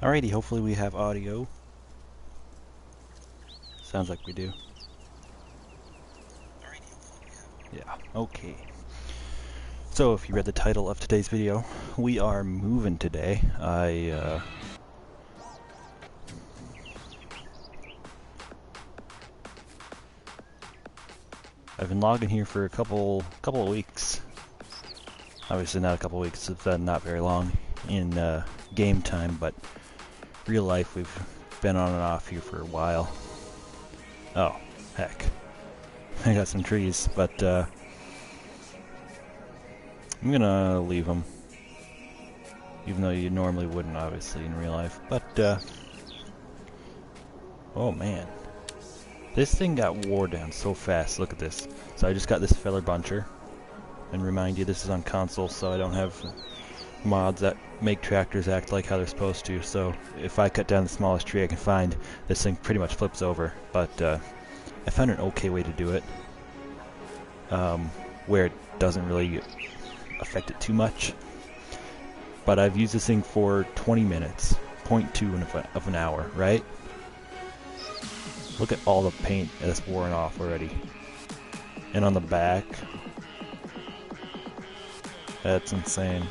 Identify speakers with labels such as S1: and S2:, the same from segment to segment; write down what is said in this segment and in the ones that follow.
S1: Alrighty, hopefully we have audio. Sounds like we do. Yeah, okay. So if you read the title of today's video, we are moving today. I've been logging here for a couple of weeks. Obviously not a couple of weeks, it's been not very long in game time, but real life we've been on and off here for a while. Oh, heck. I got some trees, but I'm gonna leave them. Even though you normally wouldn't, obviously, in real life. But, oh man. This thing got wore down so fast. Look at this. So I just got this feller buncher. And remind you, this is on console, so I don't have mods that make tractors act like how they're supposed to. So if I cut down the smallest tree I can find, this thing pretty much flips over. But I found an okay way to do it. Where it doesn't really affect it too much. But I've used this thing for 20 minutes, 0.2 of an hour, right? Look at all the paint that's worn off already. And on the back, that's insane.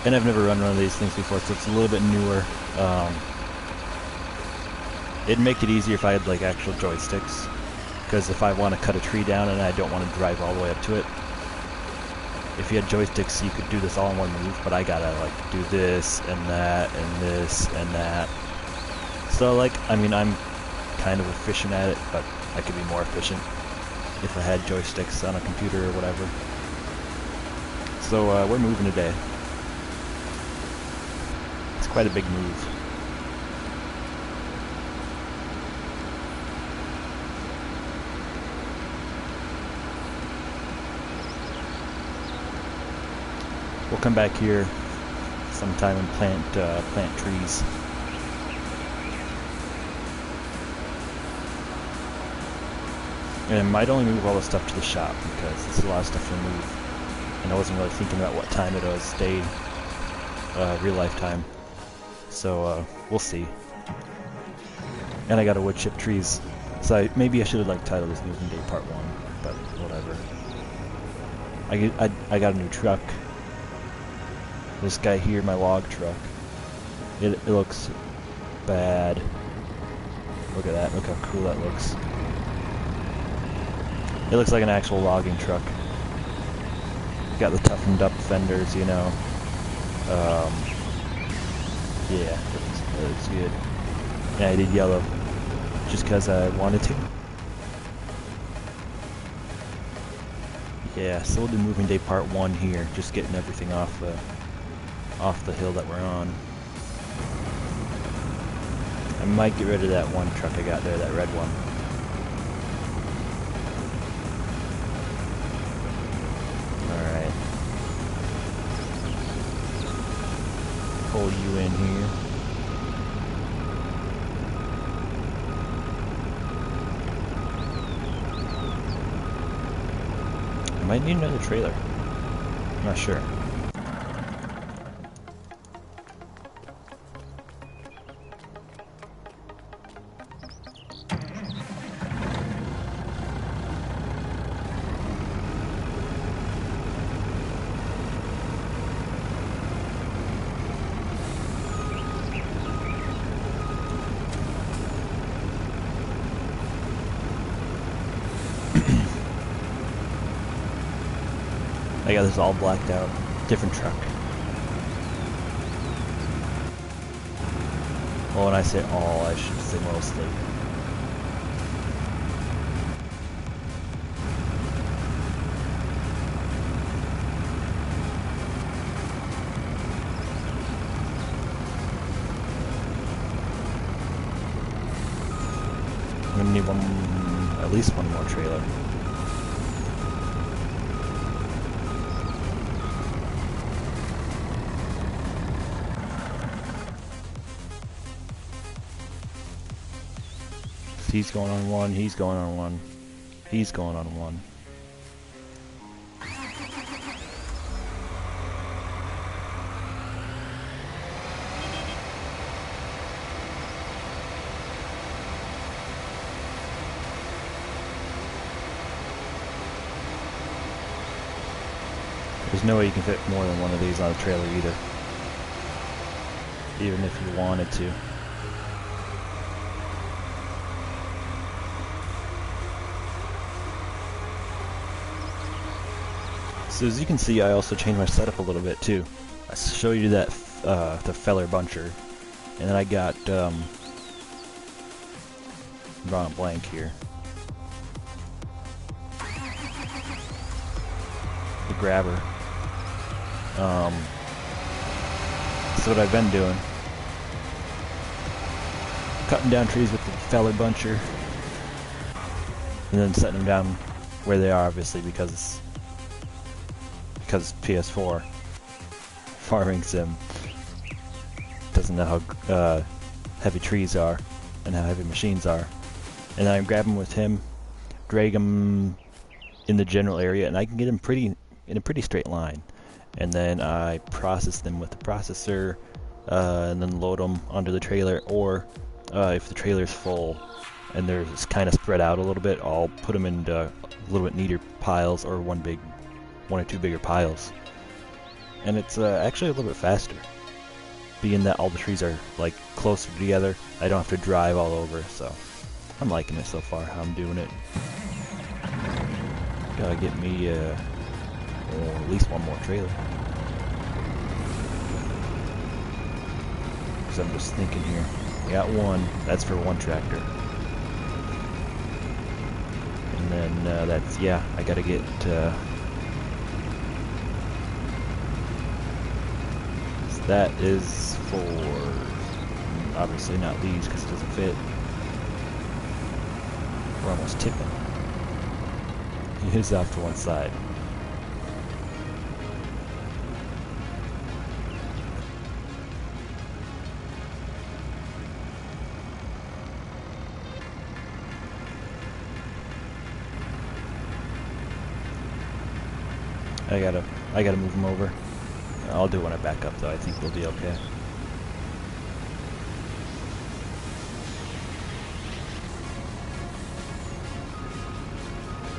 S1: And I've never run one of these things before, so it's a little bit newer. It'd make it easier if I had like actual joysticks. Because if I want to cut a tree down and I don't want to drive all the way up to it, if you had joysticks you could do this all in one move, but I gotta like do this and that and this and that. So like, I mean, I'm kind of efficient at it, but I could be more efficient if I had joysticks on a computer or whatever. So we're moving today. It's quite a big move. We'll come back here sometime and plant trees. And I might only move all the stuff to the shop because it's a lot of stuff to move. And I wasn't really thinking about what time it was, real life time. So we'll see. And I got to wood chip trees. So maybe I should have like titled this Moving Day Part 1, but whatever. I got a new truck. This guy here, my log truck. It looks bad. Look at that. Look how cool that looks. It looks like an actual logging truck. Got the toughened up fenders, you know. Yeah, it looks good. Yeah, I did yellow just because I wanted to. Yeah, so we'll do Moving Day Part 1 here, just getting everything off the hill that we're on. I might get rid of that one truck I got there, that red one. Alright. Pull you in here. I might need another trailer. I'm not sure. I got this all blacked out. Different truck. Well, when I say all, I should say mostly. I'm gonna need at least one more trailer. He's going on one, he's going on one, he's going on one. There's no way you can fit more than one of these on a trailer either, even if you wanted to. So as you can see, I also changed my setup a little bit too. I show you that the feller buncher, and then I got I'm drawing a blank here. The grabber. That's what I've been doing. Cutting down trees with the feller buncher, and then setting them down where they are, obviously, because it's PS4. Farming sim doesn't know how heavy trees are and how heavy machines are. And I grab them with him, drag them in the general area, and I can get them in a pretty straight line. And then I process them with the processor, and then load them onto the trailer. Or if the trailer's full and they're kind of spread out a little bit, I'll put them into a little bit neater piles, or one or two bigger piles. And it's actually a little bit faster, being that all the trees are like closer together. I don't have to drive all over, so I'm liking it so far, how I'm doing it. Gotta get me at least one more trailer. Because I'm just thinking here. I got one, that's for one tractor. And then that's, yeah, I gotta get that is for, obviously not these because it doesn't fit. We're almost tipping. He is off to one side. I gotta move him over. I'll do it when I back up though, I think we'll be okay.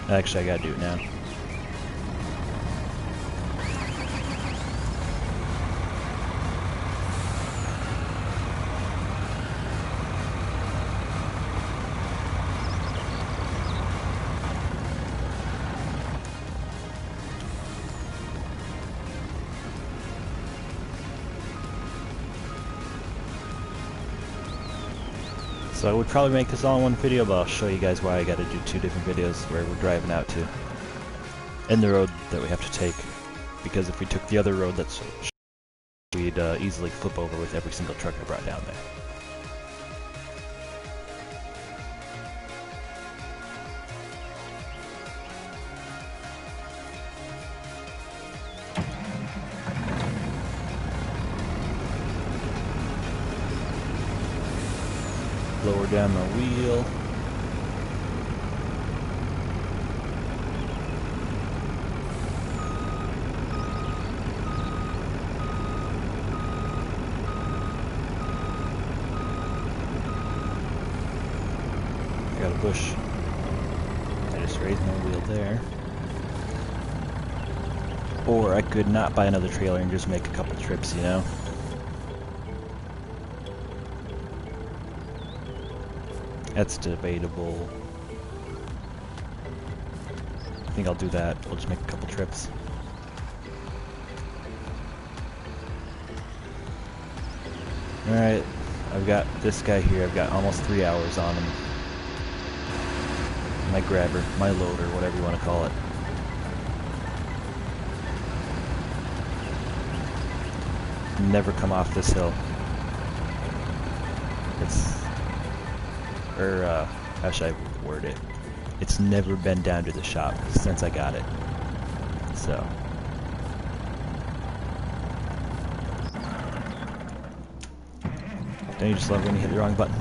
S1: Actually, I gotta do it now. So I would probably make this all in one video, but I'll show you guys why I gotta do two different videos where we're driving out to. And the road that we have to take. Because if we took the other road, we'd easily flip over with every single truck I brought down there. Lower down my wheel. I got a bush. I just raised my wheel there. Or I could not buy another trailer and just make a couple trips, you know? That's debatable. I think I'll do that. We'll just make a couple trips. Alright, I've got this guy here. I've got almost 3 hours on him. My grabber, my loader, whatever you want to call it. Never come off this hill. How should I word it? It's never been down to the shop since I got it. So. Don't you just love when you hit the wrong button?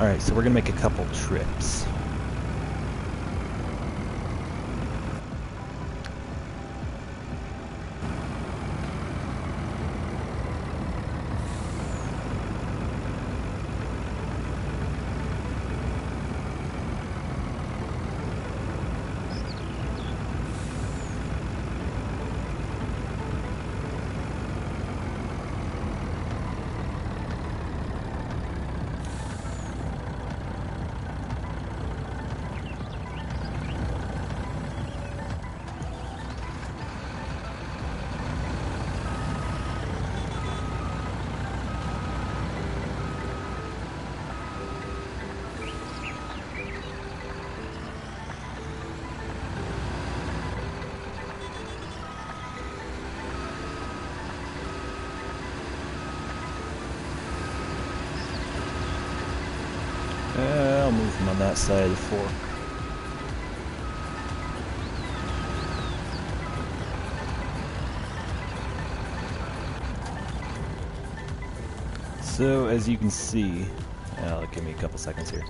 S1: Alright, so we're gonna make a couple trips. movement on that side of the fork. So, as you can see, give me a couple seconds here.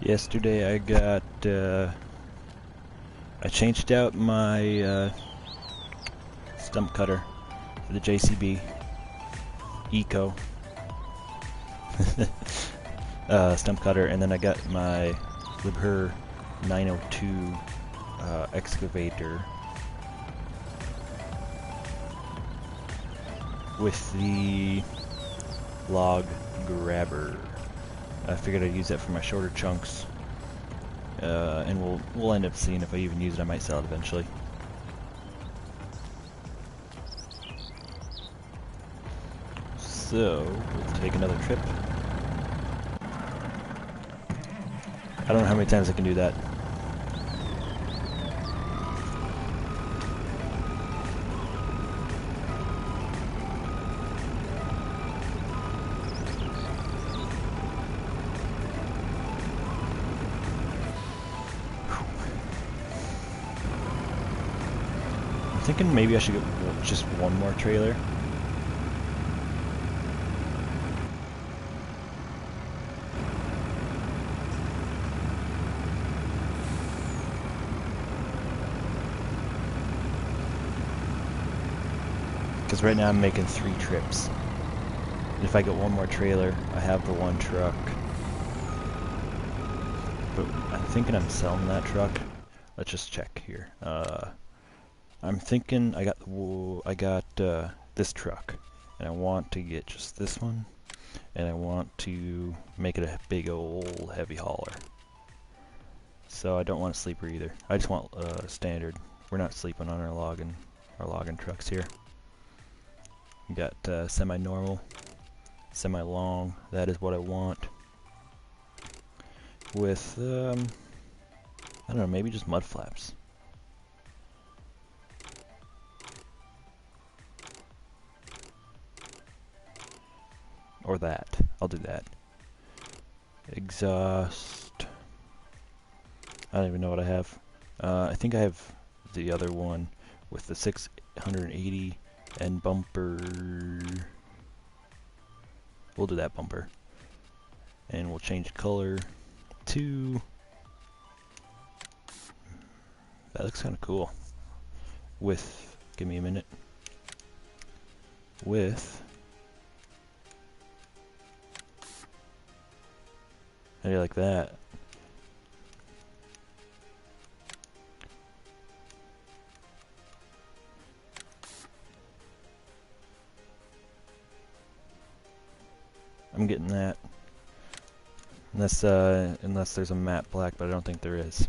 S1: Yesterday I got, I changed out my stump cutter for the JCB Eco stump cutter, and then I got my Liebherr 902 excavator with the log grabber. I figured I'd use that for my shorter chunks, and we'll end up seeing if I even use it. I might sell it eventually. So we'll take another trip. I don't know how many times I can do that. I'm thinking maybe I should get just one more trailer. Because right now I'm making 3 trips. And if I get one more trailer, I have the one truck. But I'm thinking I'm selling that truck. Let's just check here. I'm thinking I got this truck, and I want to get just this one, and I want to make it a big old heavy hauler. So I don't want a sleeper either. I just want standard. We're not sleeping on our logging trucks here. We got semi-normal, semi-long. That is what I want. With I don't know, maybe just mud flaps. Or that. I'll do that. Exhaust. I don't even know what I have. I think I have the other one with the 680 and bumper. We'll do that bumper. And we'll change color to... That looks kind of cool. With... Give me a minute. With... How do you like that? I'm getting that. Unless there's a matte black, but I don't think there is.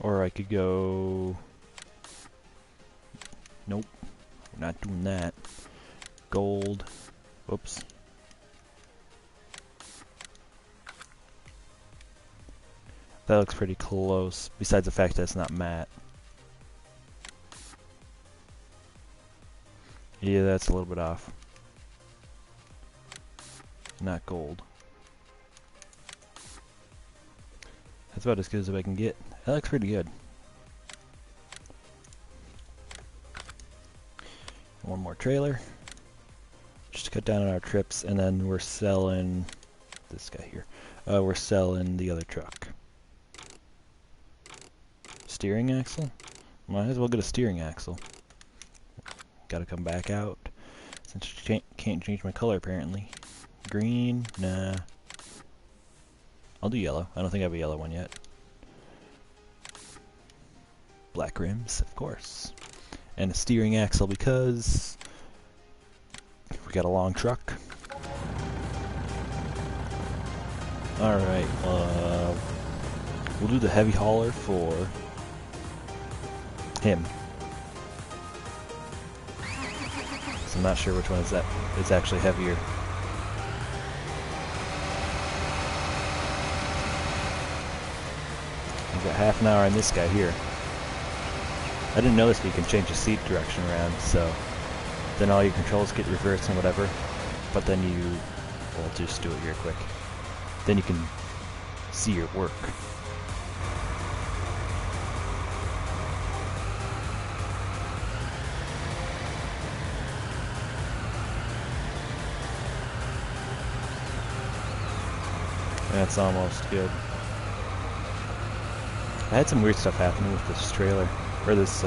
S1: Or I could go... Nope. We're not doing that. Gold. Whoops. That looks pretty close, besides the fact that it's not matte. Yeah, that's a little bit off. Not gold. That's about as good as I can get. That looks pretty good. One more trailer. Just to cut down on our trips, and then we're selling this guy here. We're selling the other truck. Steering axle? Might as well get a steering axle. Gotta come back out. Since you can't change my color apparently. Green? Nah. I'll do yellow. I don't think I have a yellow one yet. Black rims, of course. And a steering axle because we got a long truck. Alright, we'll do the heavy hauler for him. So I'm not sure which one is actually heavier. We've got half an hour on this guy here. I didn't notice that you can change the seat direction around, so then all your controls get reversed and whatever. But then we'll just do it here quick. Then you can see your work. That's almost good. I had some weird stuff happening with this trailer, or this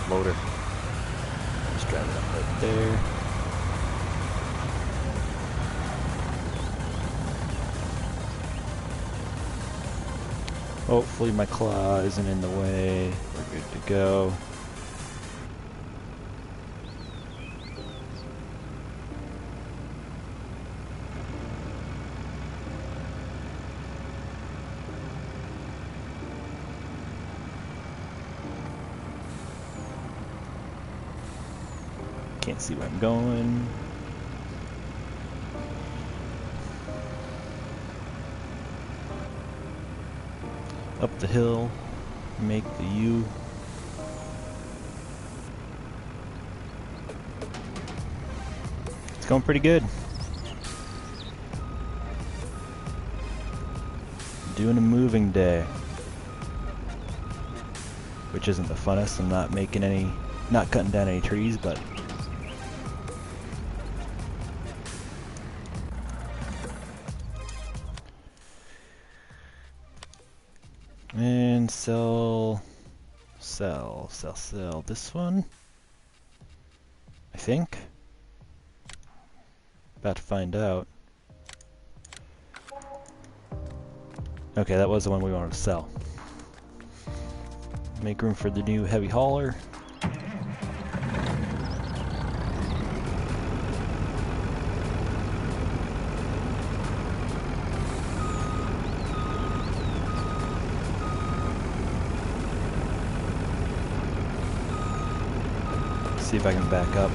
S1: loader. Just driving up right there. Hopefully my claw isn't in the way. We're good to go. Can't see where I'm going. Up the hill, make the U. It's going pretty good. Doing a moving day, which isn't the funnest. I'm not cutting down any trees, but and sell this one, I think. About to find out. Okay, that was the one we wanted to sell. Make room for the new heavy hauler. See if I can back up.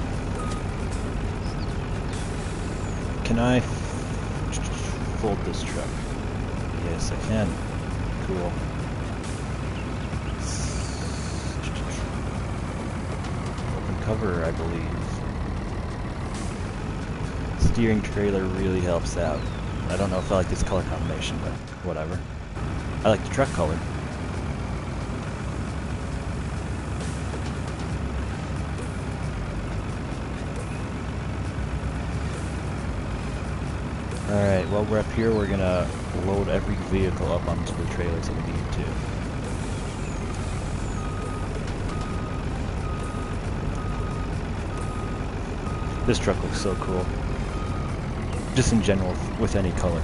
S1: Can I fold this truck? Yes, I can. Cool. Open cover, I believe. Steering trailer really helps out. I don't know if I like this color combination, but whatever. I like the truck color. Alright, while we're up here, we're gonna load every vehicle up onto the trailers that we need to. This truck looks so cool. Just in general, with any color.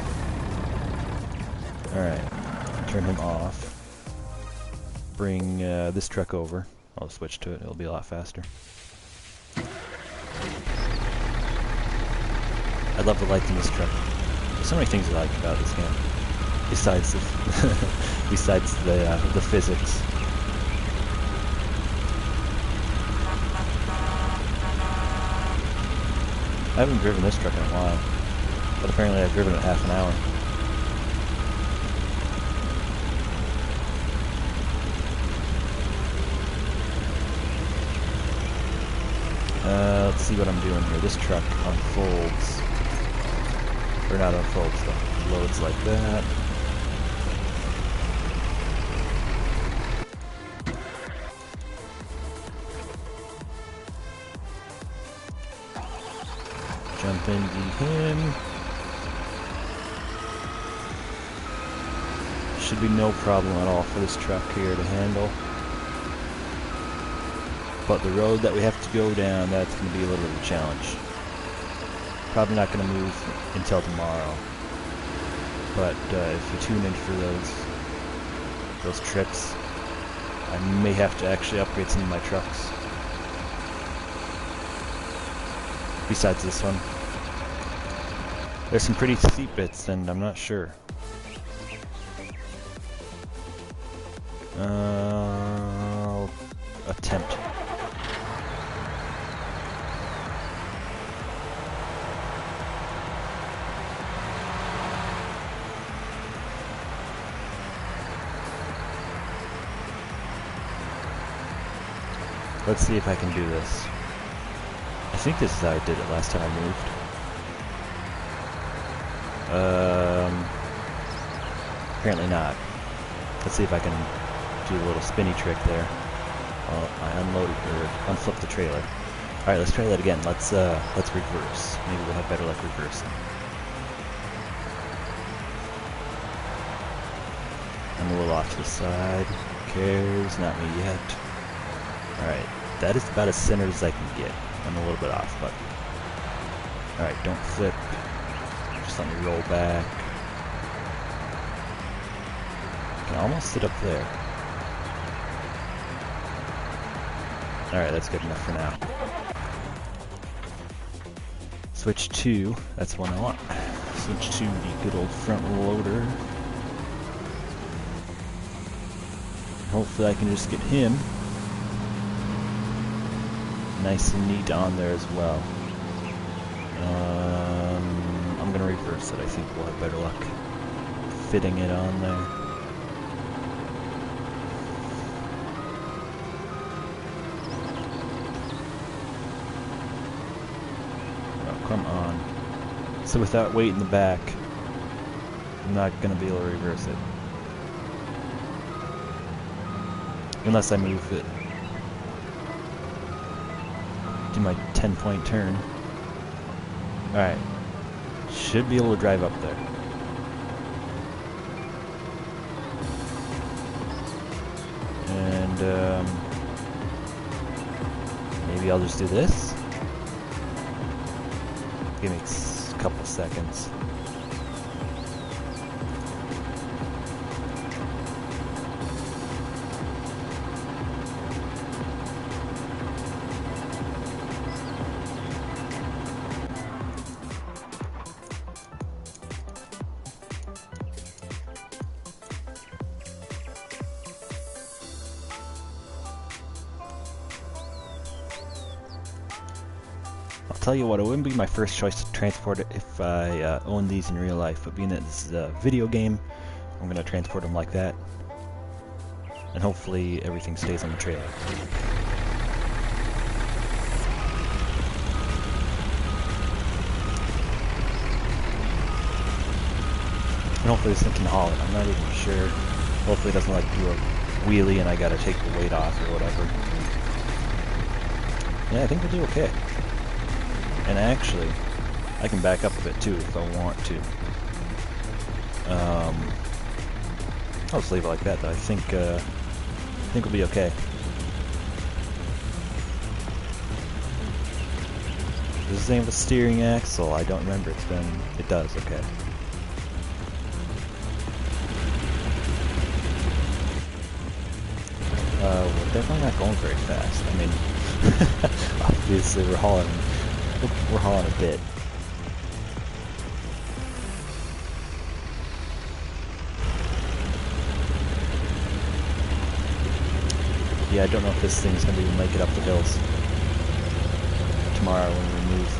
S1: Alright, turn him off. Bring this truck over. I'll switch to it, it'll be a lot faster. I love the lights in this truck. There's so many things I like about this game, besides the the physics. I haven't driven this truck in a while, but apparently I've driven it half an hour. Let's see what I'm doing here. This truck unfolds. Or not unfolds, though. Loads like that. Jump into him. Should be no problem at all for this truck here to handle. But the road that we have to go down, that's going to be a little bit of a challenge. Probably not going to move until tomorrow. But if you tune in for those trips, I may have to actually upgrade some of my trucks. Besides this one. There's some pretty steep bits, and I'm not sure. I'll attempt. Let's see if I can do this. I think this is how I did it last time I moved. Apparently not. Let's see if I can do a little spinny trick there. I unload or unflip the trailer. All right, let's try that again. Let's reverse. Maybe we'll have better luck reversing. I'm a little off to the side. Who cares? Not me yet. All right, that is about as centered as I can get. I'm a little bit off, but all right. Don't flip. Just let me roll back. I can almost sit up there. Alright, that's good enough for now. Switch to, that's the one I want. Switch to the good old front loader. Hopefully I can just get him nice and neat on there as well. I'm gonna reverse it. I think we'll have better luck fitting it on there. Come on. So without weight in the back, I'm not going to be able to reverse it. Unless I move it. Do my 10-point turn. Alright. Should be able to drive up there. And, maybe I'll just do this. Give me a couple seconds. Tell you what, it wouldn't be my first choice to transport it if I owned these in real life, but being that this is a video game, I'm going to transport them like that, and hopefully everything stays on the trailer. And hopefully this thing can haul it. I'm not even sure. Hopefully it doesn't like do a wheelie and I gotta take the weight off or whatever. Yeah, I think we'll do okay. And actually, I can back up a bit too if I want to. I'll just leave it like that though. I think we'll be okay. Does this name have a steering axle? I don't remember. It does, okay. We're definitely not going very fast. I mean, obviously we're hauling a bit. Yeah, I don't know if this thing's gonna even make it up the hills tomorrow when we move.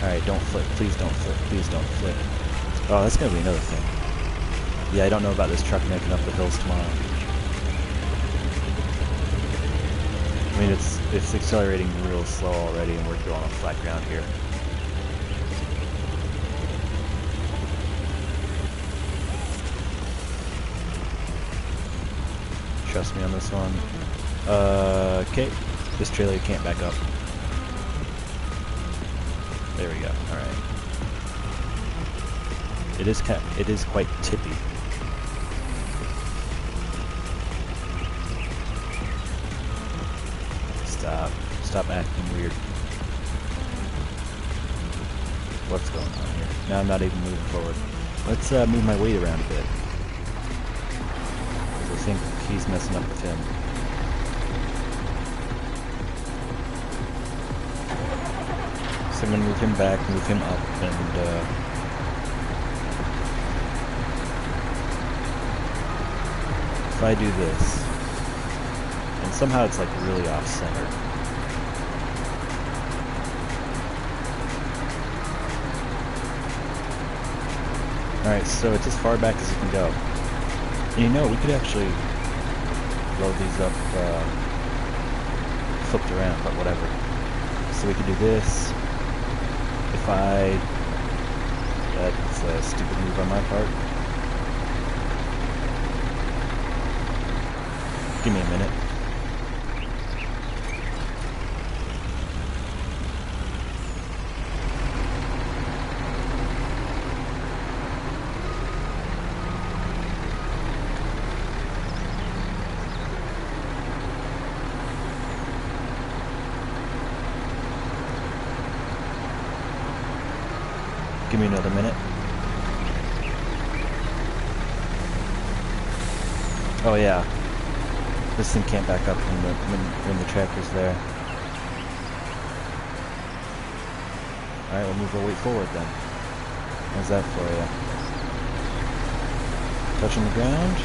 S1: Alright, don't flip. Please don't flip. Please don't flip. Oh, that's gonna be another thing. Yeah, I don't know about this truck making up the hills tomorrow. I mean, it's accelerating real slow already, and we're going on flat ground here. Trust me on this one. Okay. This trailer can't back up. There we go. All right. It is quite tippy. Stop acting weird. What's going on here? Now I'm not even moving forward. Let's move my weight around a bit. I think he's messing up with him. So I'm gonna move him back, move him up, and if I do this, and somehow it's like really off-center. Alright, so it's as far back as it can go. And you know, we could actually load these up flipped around, but whatever. So we can do this. If that's a stupid move on my part. Give me a minute. Give me another minute. Oh yeah. This thing can't back up when the tractor's there. Alright, we'll move our weight forward then. How's that for you? Touching the ground.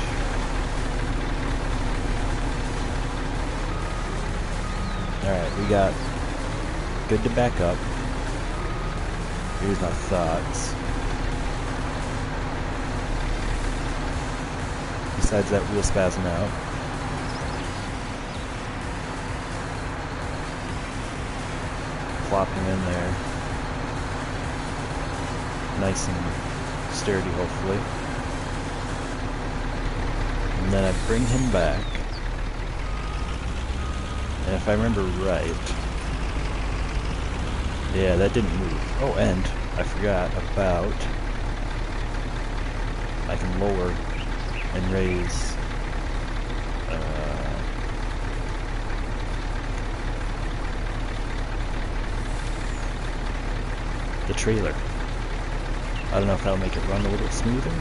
S1: Alright, we got good to back up. Here's my thoughts. Besides that wheel spazzing out. Flopping in there. Nice and sturdy, hopefully. And then I bring him back. And if I remember right... Yeah, that didn't move. Oh, and I forgot about... I can lower and raise... the trailer. I don't know if that'll make it run a little smoother,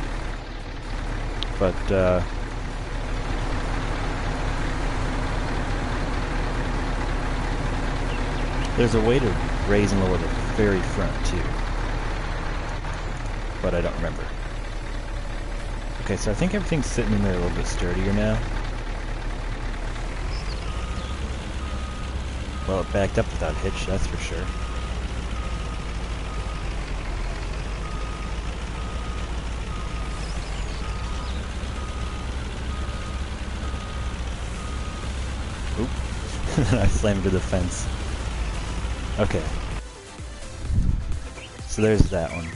S1: but there's a way to raise and lower the very front too, but I don't remember. Okay, so I think everything's sitting in there a little bit sturdier now. Well, it backed up without hitch, that's for sure. I slammed into the fence. Okay. So there's that one.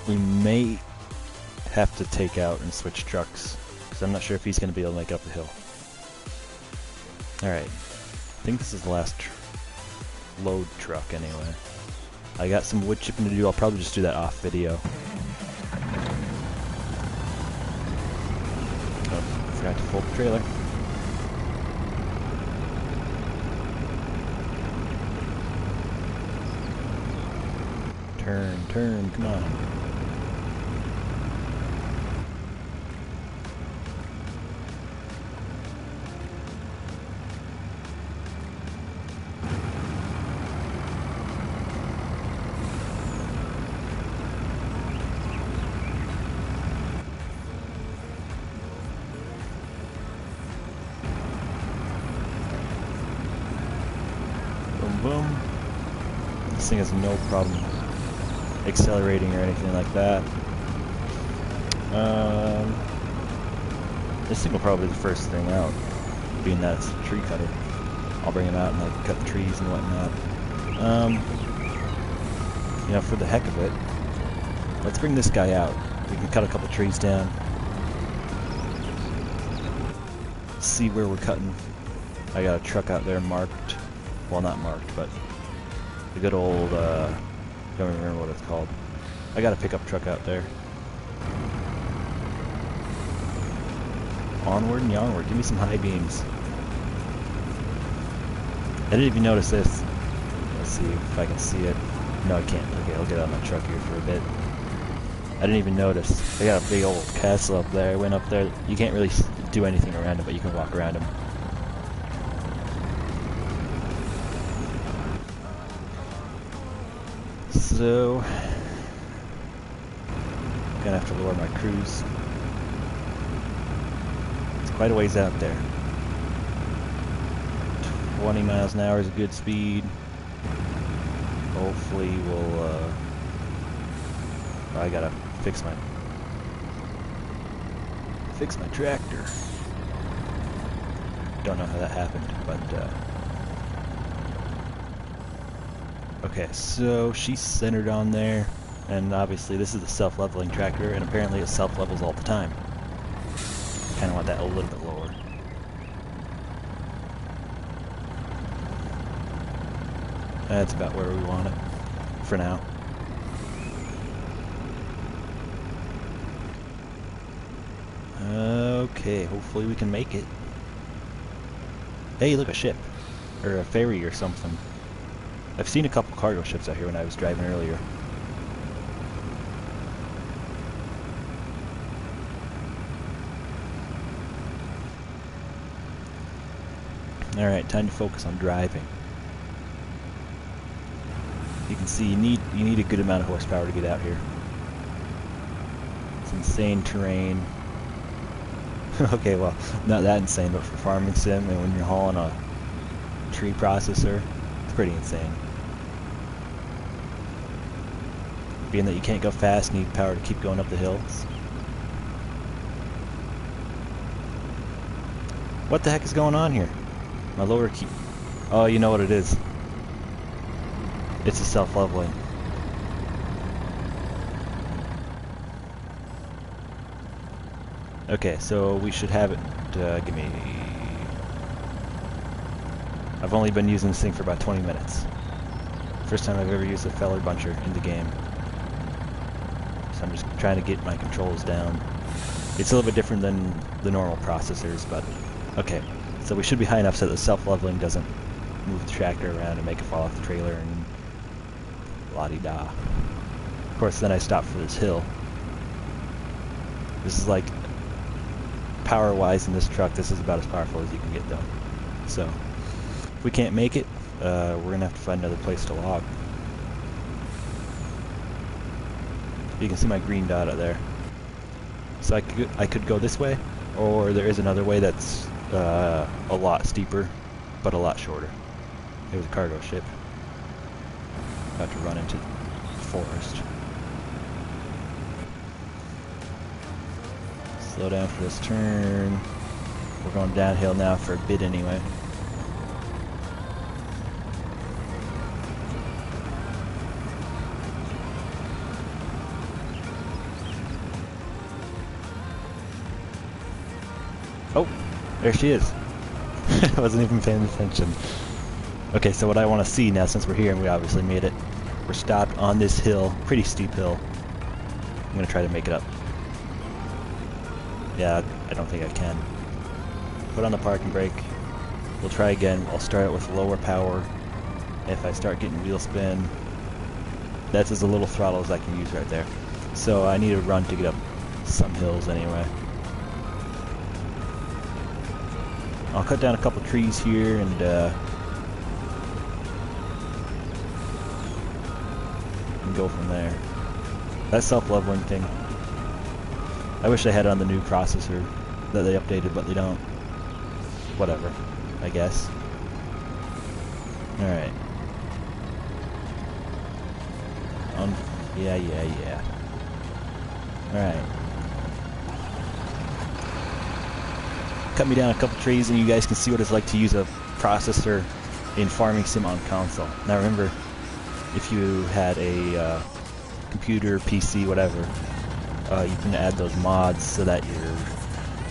S1: We may have to take out and switch trucks, because I'm not sure if he's going to be able to make up the hill. Alright. I think this is the last load truck anyway. I got some wood chipping to do. I'll probably just do that off video. Oh, I forgot to fold the trailer. Turn, come on. Boom, boom. This thing has no problem accelerating or anything like that. This thing will probably be the first thing out, being that it's a tree cutter. I'll bring him out and like cut the trees and whatnot. You know, for the heck of it, let's bring this guy out. We can cut a couple trees down. See where we're cutting. I got a truck out there marked. Well, not marked, but the good old, don't remember what it's called. I got a pickup truck out there. Onward and onward. Give me some high beams. I didn't even notice this. Let's see if I can see it. No, I can't. Okay, I'll get out of my truck here for a bit. I didn't even notice. They got a big old castle up there. I went up there. You can't really do anything around it, but you can walk around them. So, I'm gonna have to lower my cruise. It's quite a ways out there. 20 miles an hour is a good speed. Hopefully we'll, I gotta fix my tractor. Don't know how that happened, but okay, so she's centered on there, and obviously this is a self-leveling tractor, and apparently it self-levels all the time. Kind of want that a little bit lower. That's about where we want it for now. Okay, hopefully we can make it. Hey, look, a ship. Or a ferry or something. I've seen a couple cargo ships out here when I was driving earlier. Alright, time to focus on driving. You can see you need a good amount of horsepower to get out here. It's insane terrain. Okay, well, not that insane, but for farming sim and when you're hauling a tree processor, it's pretty insane. Being that you can't go fast, need power to keep going up the hills. What the heck is going on here? My lower key... Oh, you know what it is. It's a self-leveling. Okay, so we should have it, give me... I've only been using this thing for about 20 minutes. First time I've ever used a feller buncher in the game. So I'm just trying to get my controls down. It's a little bit different than the normal processors, but... Okay, so we should be high enough so that the self-leveling doesn't move the tractor around and make it fall off the trailer and... la-di-da. Of course, then I stopped for this hill. This is like... Power-wise in this truck, this is about as powerful as you can get, though. So, if we can't make it, we're going to have to find another place to log. You can see my green dot out there. So I could go this way, or there is another way that's a lot steeper, but a lot shorter. There's a cargo ship. About to run into the forest. Slow down for this turn. We're going downhill now for a bit anyway. Oh, there she is. I wasn't even paying attention. Okay, so what I want to see now, since we're here and we obviously made it, we're stopped on this hill, pretty steep hill. I'm going to try to make it up. Yeah, I don't think I can. Put on the parking brake. We'll try again. I'll start it with lower power. If I start getting wheel spin, that's as little throttle as I can use right there. So I need to run to get up some hills anyway. I'll cut down a couple trees here and go from there. That self-leveling thing, I wish they had it on the new processor that they updated, but they don't. Whatever, I guess. Alright. Yeah. Alright. Cut me down a couple trees and you guys can see what it's like to use a processor in Farming Sim on console. Now remember, if you had a computer, PC, whatever, you can add those mods so that your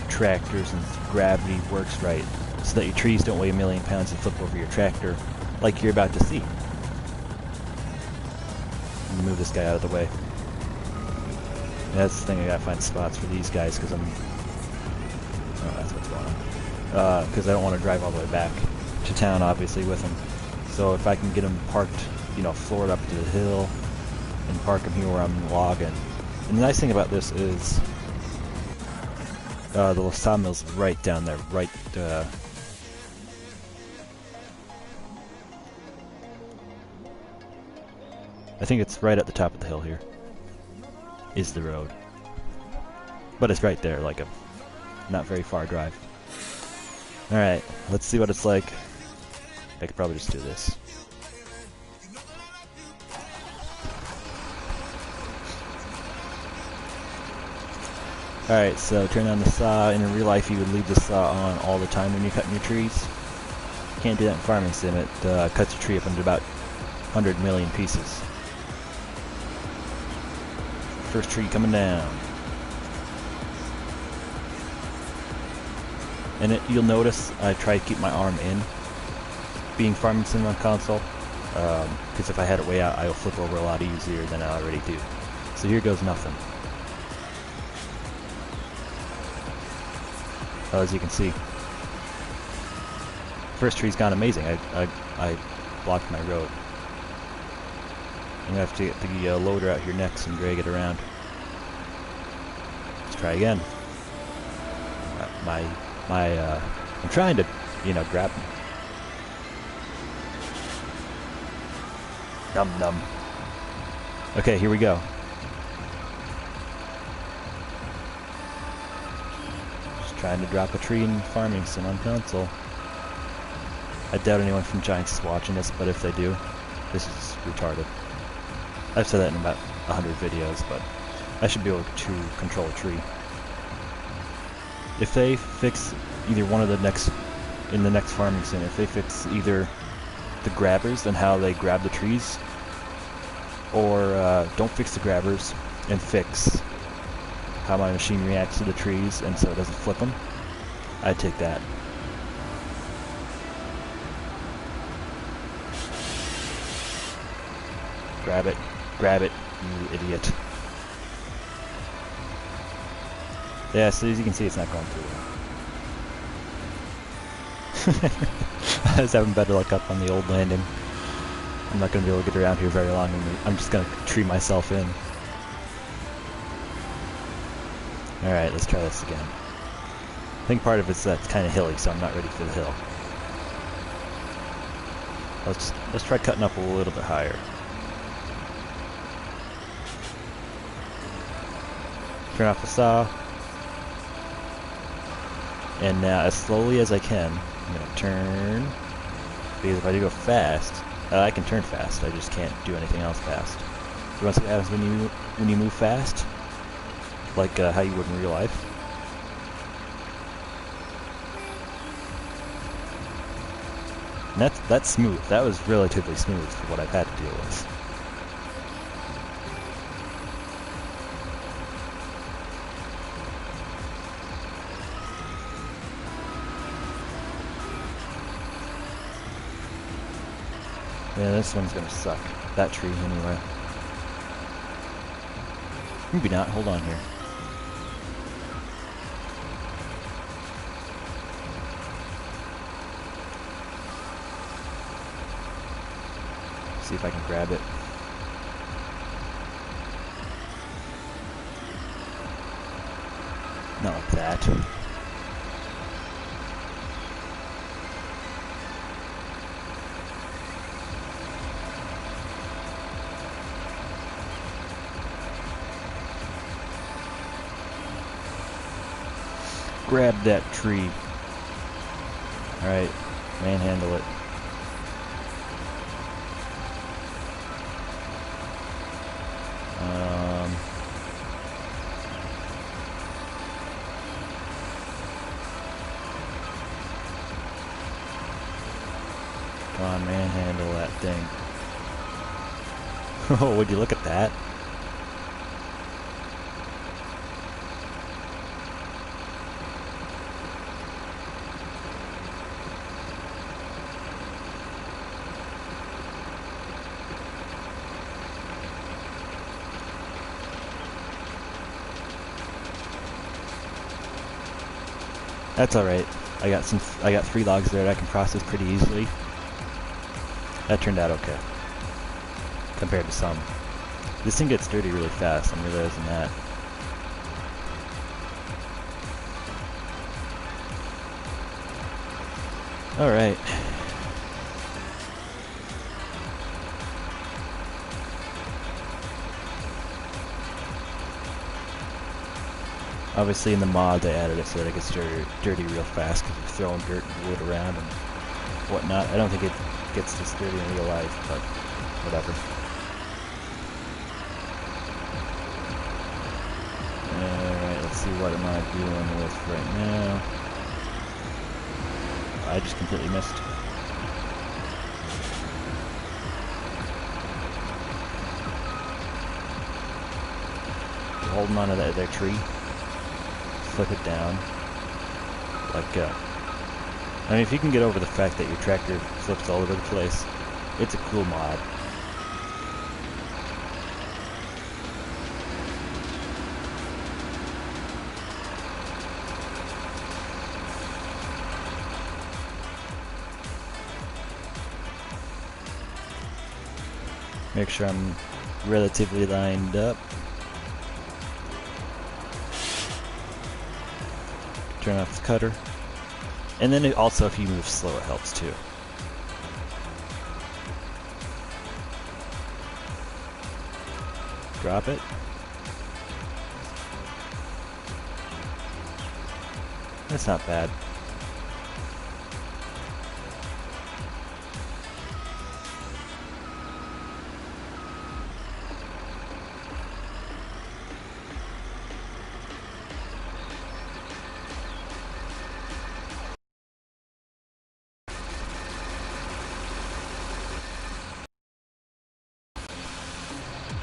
S1: tractors and gravity works right, so that your trees don't weigh 1,000,000 pounds and flip over your tractor like you're about to see. Let me move this guy out of the way. That's the thing, I gotta find spots for these guys because oh, that's what's going on. Because I don't want to drive all the way back to town, obviously, with them. So if I can get them parked, you know, floored up to the hill and park them here where I'm logging. And the nice thing about this is the sawmill's right down there, right. I think it's right at the top of the hill here. Is the road, but it's right there, like a not very far drive. All right, let's see what it's like. I could probably just do this. Alright, so turn on the saw, and in real life you would leave the saw on all the time when you're cutting your trees. Can't do that in Farming Sim, it cuts your tree up into about 100 million pieces. First tree coming down. And you'll notice I try to keep my arm in, being Farming Sim on console, because if I had it way out, I'll flip over a lot easier than I already do. So here goes nothing. As you can see, first tree's gone amazing. I blocked my road. I'm gonna have to get the loader out here next and drag it around. Let's try again. I'm trying to, grab him. Num num. Okay, here we go. Just trying to drop a tree in Farming Sim on console. I doubt anyone from Giants is watching this, but if they do, this is retarded. I've said that in about 100 videos, but I should be able to control a tree. If they fix either one of the next, in the next Farming Sim, if they fix either the grabbers and how they grab the trees, or don't fix the grabbers and fix how my machine reacts to the trees and so it doesn't flip them, I'd take that. Grab it, you idiot. Yeah, so as you can see, it's not going too well. I was having better luck up on the old landing. I'm not going to be able to get around here very long, and I'm just going to tree myself in. Alright, let's try this again. I think part of it's that it's kind of hilly, so I'm not ready for the hill. Let's try cutting up a little bit higher. Turn off the saw. And now, as slowly as I can, I'm going to turn. Because if I do go fast, I can turn fast. I just can't do anything else fast. You want to see what happens when you move fast? Like how you would in real life. And that's smooth. That was relatively smooth for what I've had to deal with. Yeah, this one's gonna suck. That tree, anyway. Maybe not. Hold on here. See if I can grab it. Not like that. Grab that tree. Alright, manhandle it. Come on, manhandle that thing. Oh, would you look at that? That's alright. I got 3 logs there that I can process pretty easily. That turned out okay. Compared to some. This thing gets dirty really fast, I'm realizing that. Alright. Obviously in the mod they added it so that it gets dirty real fast because you're throwing dirt and wood around and whatnot. I don't think it gets this dirty in real life, but whatever. Alright, let's see, what am I doing with right now? I just completely missed. Holding on to that other tree. Flip it down. Like, I mean, if you can get over the fact that your tractor flips all over the place, it's a cool mod. Make sure I'm relatively lined up. Turn off the cutter. And then also, if you move slow, it helps too. Drop it. That's not bad.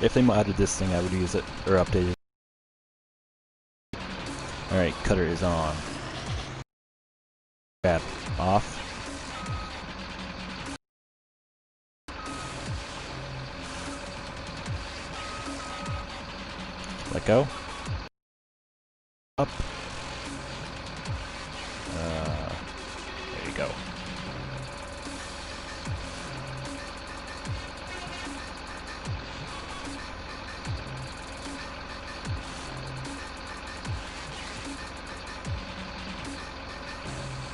S1: If they modded this thing, I would use it, or update it. Alright, cutter is on. Grab off. Let go. Up. There you go.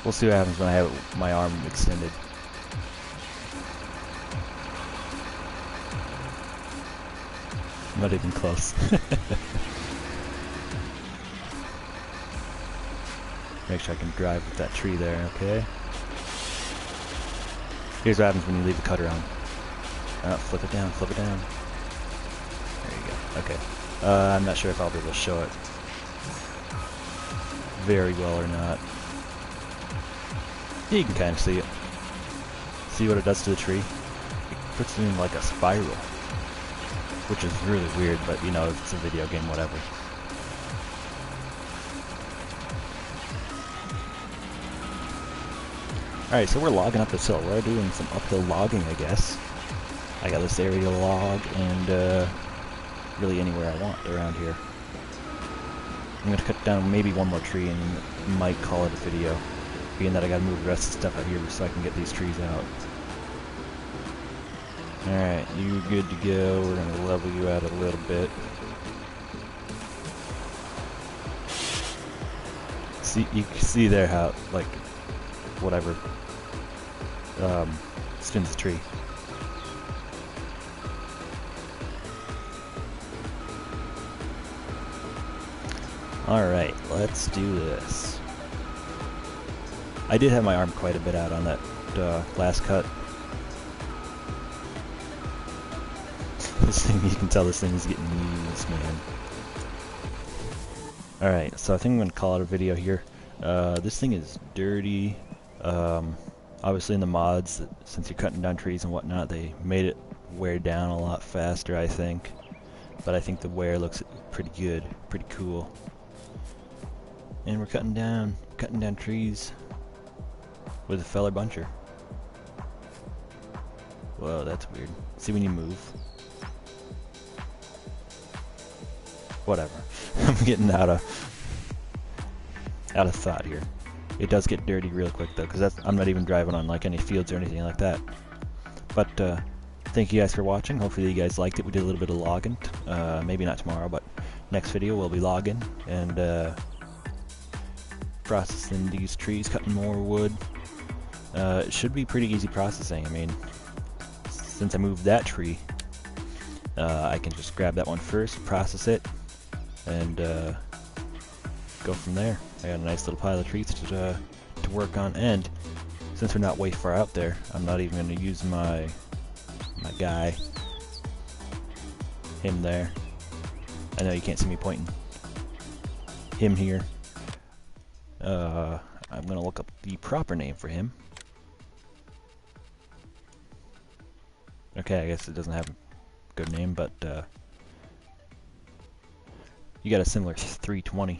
S1: We'll see what happens when I have my arm extended. Not even close. Make sure I can drive with that tree there, okay? Here's what happens when you leave the cutter on. Flip it down, flip it down. There you go, okay. I'm not sure if I'll be able to show it very well or not. Yeah, you can kind of see it. See what it does to the tree? It puts it in like a spiral. Which is really weird, but you know, it's a video game, whatever. Alright, so we're logging up this hill. We're doing some uphill logging, I guess. I got this area to log, and really anywhere I want around here. I'm gonna cut down maybe one more tree and might call it a video. Being that I gotta move the rest of the stuff out here so I can get these trees out. Alright, you good to go. We're gonna level you out a little bit. See, you can see there how, like, whatever, spins the tree. Alright, let's do this. I did have my arm quite a bit out on that last cut. This thing, you can tell this thing is getting used, man. Alright, so I think I'm going to call it a video here. This thing is dirty. Obviously in the mods, since you're cutting down trees and whatnot, they made it wear down a lot faster, I think. But I think the wear looks pretty good, pretty cool. And we're cutting down trees with a feller buncher. Whoa, that's weird. See when you move? Whatever. I'm getting out of thought here. It does get dirty real quick though, because I'm not even driving on like any fields or anything like that. But thank you guys for watching. Hopefully you guys liked it. We did a little bit of logging. Maybe not tomorrow, but next video we'll be logging and processing these trees, cutting more wood. It should be pretty easy processing. I mean, since I moved that tree, I can just grab that one first, process it, and go from there. I got a nice little pile of trees to work on, and since we're not way far out there, I'm not even going to use my guy, him there. I know you can't see me pointing. him here. I'm gonna look up the proper name for him. Okay, I guess it doesn't have a good name, but you got a similar 320.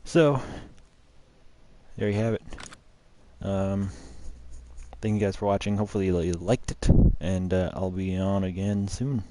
S1: So there you have it. Thank you guys for watching. Hopefully you liked it, and I'll be on again soon.